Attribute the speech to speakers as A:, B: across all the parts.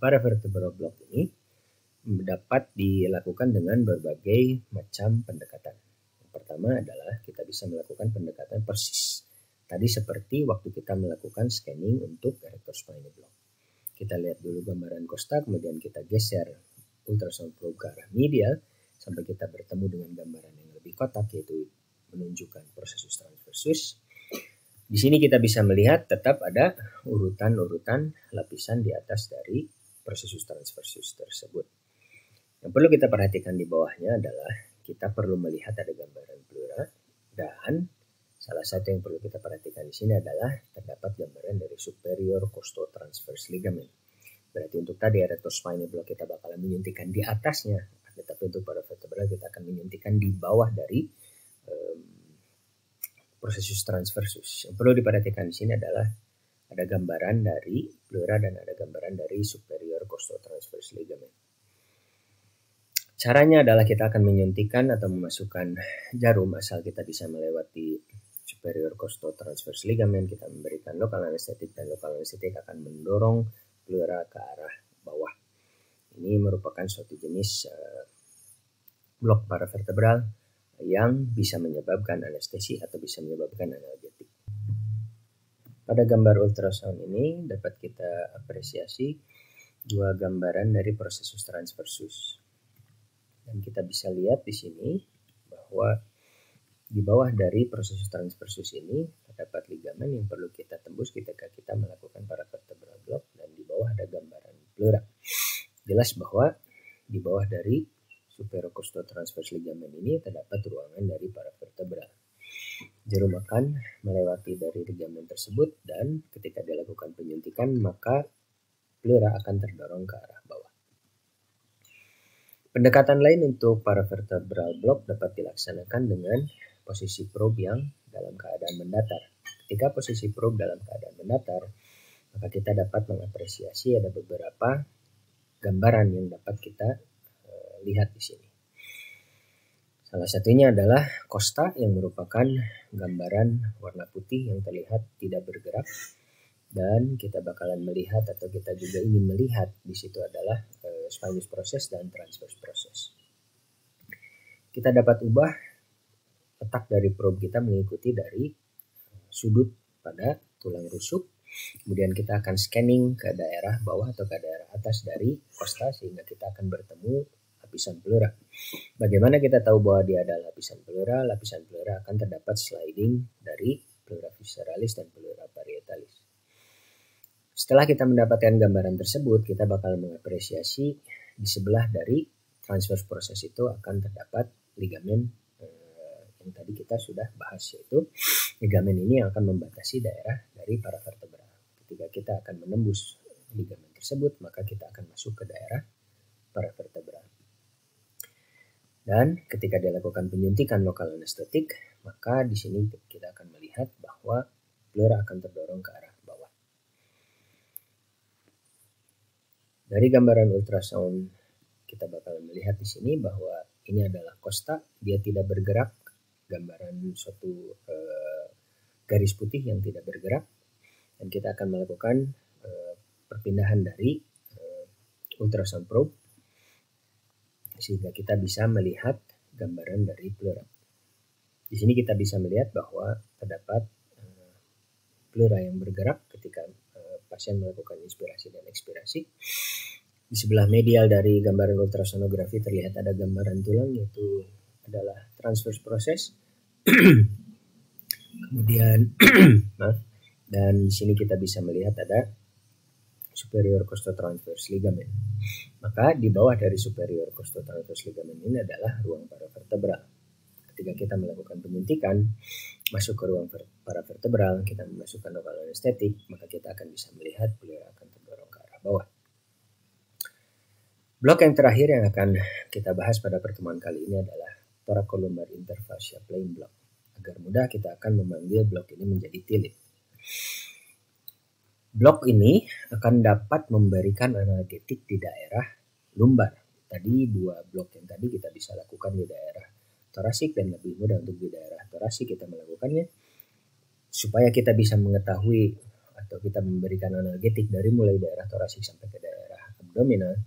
A: para vertebral block ini dapat dilakukan dengan berbagai macam pendekatan. Yang pertama adalah kita bisa melakukan pendekatan persis. Tadi seperti waktu kita melakukan scanning untuk erector spinae block. Kita lihat dulu gambaran kosta, kemudian kita geser ultrasound probe ke arah medial sampai kita bertemu dengan gambaran yang lebih kotak, yaitu menunjukkan prosesus transversus. Di sini kita bisa melihat tetap ada urutan-urutan lapisan di atas dari prosesus transversus tersebut. Yang perlu kita perhatikan di bawahnya adalah kita perlu melihat ada gambaran pleura, dan salah satu yang perlu kita perhatikan di sini adalah terdapat gambaran dari superior costotransverse ligament. Berarti untuk tadi erector spinae block kita bakalan menyuntikkan di atasnya, tetapi untuk para vertebral kita akan menyuntikkan di bawah dari prosesus transversus. Yang perlu diperhatikan di sini adalah ada gambaran dari pleura dan ada gambaran dari superior costotransverse ligament. Caranya adalah kita akan menyuntikkan atau memasukkan jarum asal kita bisa melewati superior costotransverse ligament. Kita memberikan lokal anestetik dan lokal anestetik akan mendorong pleura ke arah bawah. Ini merupakan suatu jenis blok paravertebral yang bisa menyebabkan anestesi atau bisa menyebabkan analgetik. Pada gambar ultrasound ini dapat kita apresiasi dua gambaran dari prosesus transversus. Dan kita bisa lihat di sini bahwa di bawah dari prosesus transversus ini terdapat ligamen yang perlu kita tembus ketika kita melakukan paravertebral block, dan di bawah ada gambaran pleura. Jelas bahwa di bawah dari superior costotransverse ligament ini terdapat ruangan dari paravertebral. Jarum akan melewati dari ligamen tersebut, dan ketika dilakukan penyuntikan maka pleura akan terdorong ke arah bawah. Pendekatan lain untuk paravertebral block dapat dilaksanakan dengan posisi probe yang dalam keadaan mendatar. Ketika posisi probe dalam keadaan mendatar, maka kita dapat mengapresiasi ada beberapa gambaran yang dapat kita lihat di sini. Salah satunya adalah kosta yang merupakan gambaran warna putih yang terlihat tidak bergerak, dan kita bakalan melihat atau kita juga ingin melihat di situ adalah spinous process dan transverse process. Kita dapat ubah letak dari probe kita mengikuti dari sudut pada tulang rusuk. Kemudian kita akan scanning ke daerah bawah atau ke daerah atas dari kosta sehingga kita akan bertemu lapisan pleura. Bagaimana kita tahu bahwa dia ada lapisan pleura? Lapisan pleura akan terdapat sliding dari pleura visceralis dan pleura parietalis. Setelah kita mendapatkan gambaran tersebut, kita bakal mengapresiasi di sebelah dari transverse process itu akan terdapat ligamen yang tadi kita sudah bahas, yaitu ligamen ini yang akan membatasi daerah dari paravertebral. Ketika kita akan menembus ligamen tersebut, maka kita akan masuk ke daerah paravertebral. Dan ketika dilakukan penyuntikan lokal anestetik, maka di sini kita akan melihat bahwa pleura akan terdorong ke arah bawah. Dari gambaran ultrasound kita bakal melihat di sini bahwa ini adalah kosta, dia tidak bergerak, gambaran suatu garis putih yang tidak bergerak, dan kita akan melakukan perpindahan dari ultrasound probe sehingga kita bisa melihat gambaran dari pleura. Di sini kita bisa melihat bahwa terdapat pleura yang bergerak ketika pasien melakukan inspirasi dan ekspirasi. Di sebelah medial dari gambaran ultrasonografi terlihat ada gambaran tulang, yaitu adalah transverse process. Kemudian dan di sini kita bisa melihat ada superior costotransverse ligament. Maka di bawah dari superior costotransverse ligament ini adalah ruang paravertebral. Ketika kita melakukan penyuntikan masuk ke ruang paravertebral, kita memasukkan lokal anestetik, maka kita akan bisa melihat pleura akan terdorong ke arah bawah. Blok yang terakhir yang akan kita bahas pada pertemuan kali ini adalah thoracolumbar interfascia plane block. Agar mudah kita akan memanggil blok ini menjadi TILIP. Blok ini akan dapat memberikan analgetik di daerah lumbar. Tadi dua blok yang tadi kita bisa lakukan di daerah torasik, dan lebih mudah untuk di daerah torasik kita melakukannya supaya kita bisa mengetahui atau kita memberikan analgetik dari mulai daerah torasik sampai ke daerah abdominal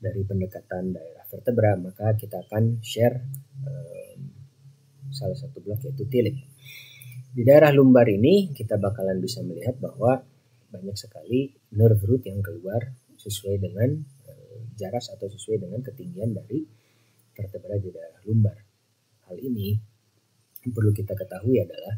A: dari pendekatan daerah vertebra, maka kita akan share salah satu blok yaitu tilip. Di daerah lumbar ini kita bakalan bisa melihat bahwa banyak sekali nerve root yang keluar sesuai dengan jaras atau sesuai dengan ketinggian dari vertebra di daerah lumbar. Hal ini yang perlu kita ketahui adalah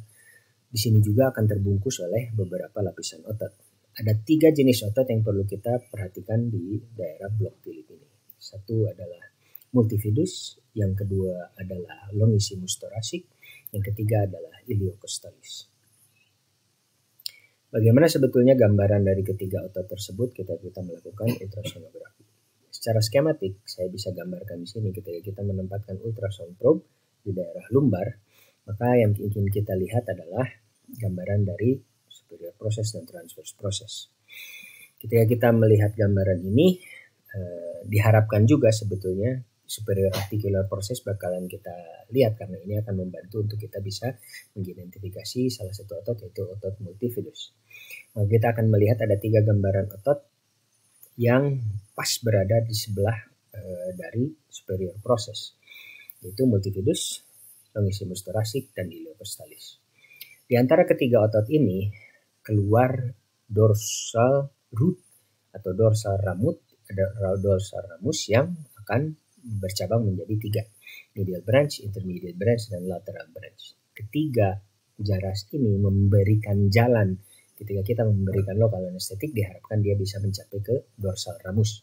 A: di sini juga akan terbungkus oleh beberapa lapisan otot. Ada 3 jenis otot yang perlu kita perhatikan di daerah blok tilip ini. Satu adalah multifidus, yang kedua adalah longissimus thoracic, yang ketiga adalah iliocostalis. Bagaimana sebetulnya gambaran dari ketiga otot tersebut ketika kita melakukan ultrasonografi? Secara skematik, saya bisa gambarkan di sini ketika kita menempatkan ultrasound probe di daerah lumbar, maka yang ingin kita lihat adalah gambaran dari superior process dan transverse process. Ketika kita melihat gambaran ini, diharapkan juga sebetulnya superior articular process bakalan kita lihat, karena ini akan membantu untuk kita bisa mengidentifikasi salah satu otot, yaitu otot multifidus. Maka kita akan melihat ada 3 gambaran otot yang pas berada di sebelah dari superior process, yaitu multifidus, longissimus thoracic, dan iliocostalis. Di antara ketiga otot ini keluar dorsal root atau dorsal ramus yang akan bercabang menjadi 3, medial branch, intermediate branch, dan lateral branch. Ketiga jaras ini memberikan jalan ketika kita memberikan lokal anestetik, diharapkan dia bisa mencapai ke dorsal ramus.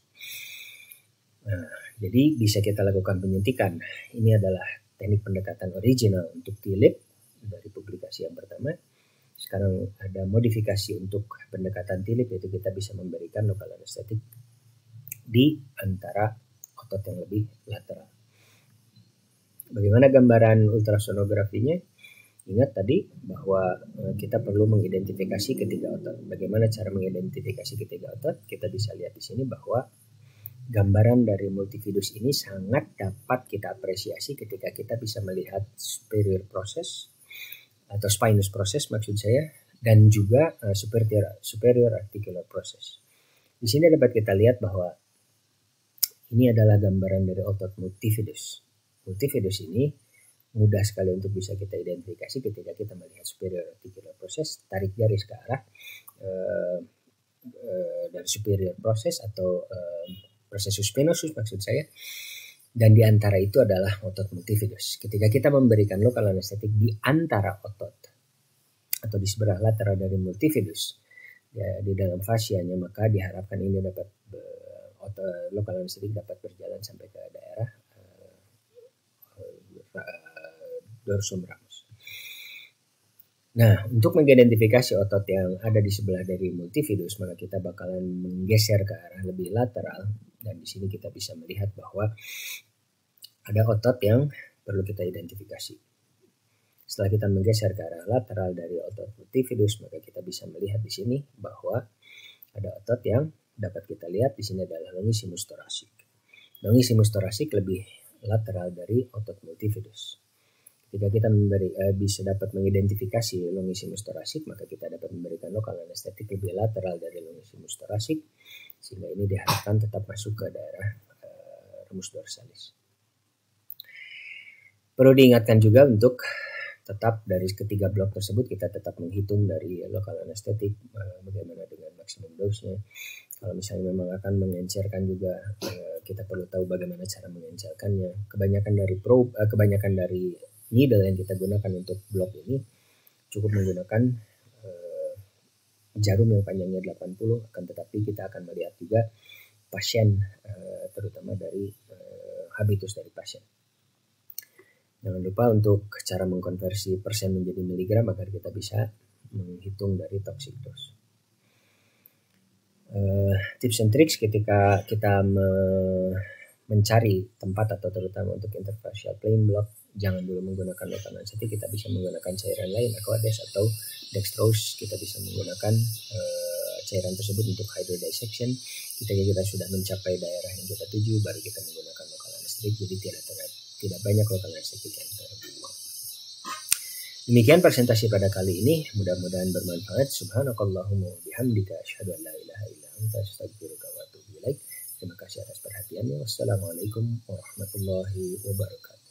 A: Nah, jadi bisa kita lakukan penyuntikan. Ini adalah teknik pendekatan original untuk tilip dari publikasi yang pertama. Sekarang ada modifikasi untuk pendekatan tilip, yaitu kita bisa memberikan lokal anestetik di antara otot yang lebih lateral. Bagaimana gambaran ultrasonografinya? Ingat tadi bahwa kita perlu mengidentifikasi ketiga otot. Bagaimana cara mengidentifikasi ketiga otot? Kita bisa lihat di sini bahwa gambaran dari multifidus ini sangat dapat kita apresiasi ketika kita bisa melihat superior process atau spinous process maksud saya, dan juga superior articular process. Di sini dapat kita lihat bahwa ini adalah gambaran dari otot multifidus. Multifidus ini mudah sekali untuk bisa kita identifikasi ketika kita melihat superior articular process. Tarik garis ke arah dari superior process atau processus spinosus maksud saya. Dan di antara itu adalah otot multifidus. Ketika kita memberikan lokal anestetik di antara otot atau di sebelah lateral dari multifidus, ya, di dalam fasianya, maka diharapkan ini dapat lokal anestetik dapat berjalan sampai ke daerah dorsum ramus. Nah, untuk mengidentifikasi otot yang ada di sebelah dari multifidus, maka kita bakalan menggeser ke arah lebih lateral, dan di sini kita bisa melihat bahwa ada otot yang perlu kita identifikasi. Setelah kita menggeser ke arah lateral dari otot multifidus, maka kita bisa melihat di sini bahwa ada otot yang dapat kita lihat di sini adalah longissimus thoracic. Longissimus thoracic lebih lateral dari otot multifidus. Ketika kita bisa dapat mengidentifikasi longissimus thoracic, maka kita dapat memberikan lokal anestetik lebih lateral dari longissimus thoracic, sehingga ini diharapkan tetap masuk ke daerah ramus dorsalis. Perlu diingatkan juga untuk tetap dari ketiga blok tersebut kita tetap menghitung dari lokal anestetik bagaimana dengan maksimum dose-nya. Kalau misalnya memang akan mengencerkan juga, kita perlu tahu bagaimana cara mengencerkannya. Kebanyakan dari needle yang kita gunakan untuk blok ini cukup menggunakan jarum yang panjangnya 80, akan tetapi kita akan melihat juga pasien, terutama dari habitus dari pasien. Jangan lupa untuk cara mengkonversi persen menjadi miligram agar kita bisa menghitung dari toxic dose. Tips and tricks ketika kita mencari tempat atau terutama untuk interfacial plain block, jangan dulu menggunakan lokal anestetik. Kita bisa menggunakan cairan lain, aqueous atau dextrose. Kita bisa menggunakan cairan tersebut untuk hydrodissection. Ketika kita sudah mencapai daerah yang kita tuju, baru kita menggunakan lokal anestetik. Jadi tidak banyak lokal anestetik yang terbuang. Demikian presentasi pada kali ini, mudah-mudahan bermanfaat. Subhanakallahumma wa bihamdika asyhadu an la ilaha illa anta astaghfiruka wa atubu ilaik. perhatiannya. Wassalamualaikum warahmatullahi wabarakatuh.